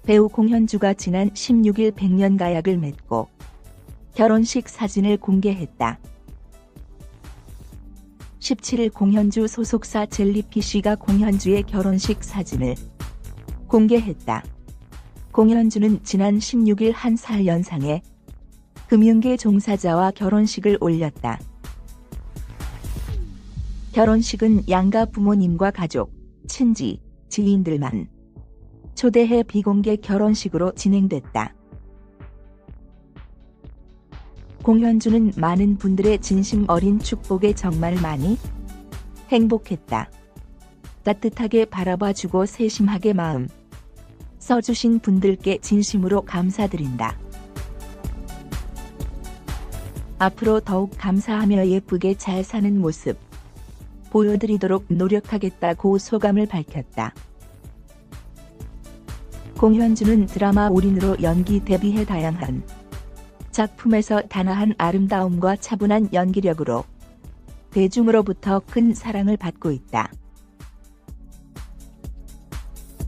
배우 공현주가 지난 16일 백년가약을 맺고 결혼식 사진을 공개했다. 17일 공현주 소속사 젤리피쉬가 공현주의 결혼식 사진을 공개했다. 공현주는 지난 16일 1살 연상의 금융계 종사자와 결혼식을 올렸다. 결혼식은 양가 부모님과 가족, 친지, 지인들만 초대해 비공개 결혼식으로 진행됐다. 공현주는 많은 분들의 진심 어린 축복에 정말 많이 행복했다. 따뜻하게 바라봐주고 세심하게 마음 써주신 분들께 진심으로 감사드린다. 앞으로 더욱 감사하며 예쁘게 잘 사는 모습 보여드리도록 노력하겠다고 소감을 밝혔다. 공현주는 드라마 올인으로 연기 데뷔해 다양한 작품에서 단아한 아름다움과 차분한 연기력으로 대중으로부터 큰 사랑을 받고 있다.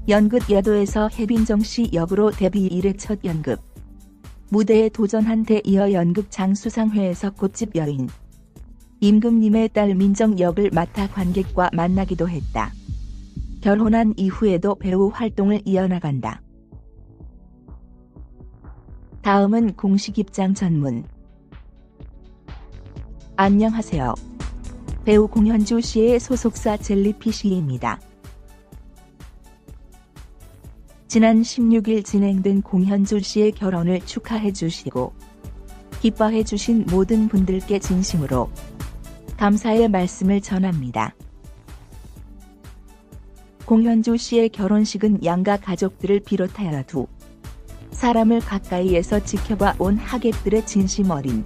연극 여도에서 혜빈정 씨 역으로 데뷔 이래 첫 연극 무대에 도전한 데 이어 연극 장수상회에서 꽃집 여인 임금님의 딸 민정 역을 맡아 관객과 만나기도 했다. 결혼한 이후에도 배우 활동을 이어나간다. 다음은 공식 입장 전문. 안녕하세요. 배우 공현주 씨의 소속사 젤리피쉬입니다. 지난 16일 진행된 공현주 씨의 결혼을 축하해 주시고 기뻐해 주신 모든 분들께 진심으로 감사의 말씀을 전합니다. 공현주 씨의 결혼식은 양가 가족들을 비롯하여 두 사람을 가까이에서 지켜봐 온 하객들의 진심 어린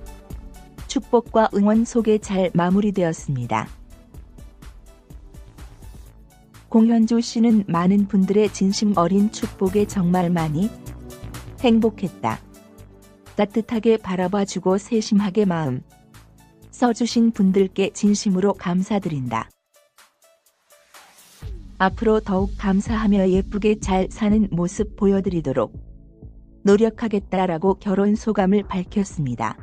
축복과 응원 속에 잘 마무리되었습니다. 공현주 씨는 많은 분들의 진심 어린 축복에 정말 많이 행복했다. 따뜻하게 바라봐주고 세심하게 마음 써주신 분들께 진심으로 감사드린다. 앞으로 더욱 감사하며 예쁘게 잘 사는 모습 보여드리도록 노력하겠다라고 결혼 소감을 밝혔습니다.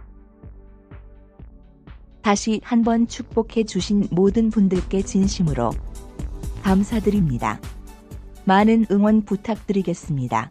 다시 한번 축복해 주신 모든 분들께 진심으로 감사드립니다. 많은 응원 부탁드리겠습니다.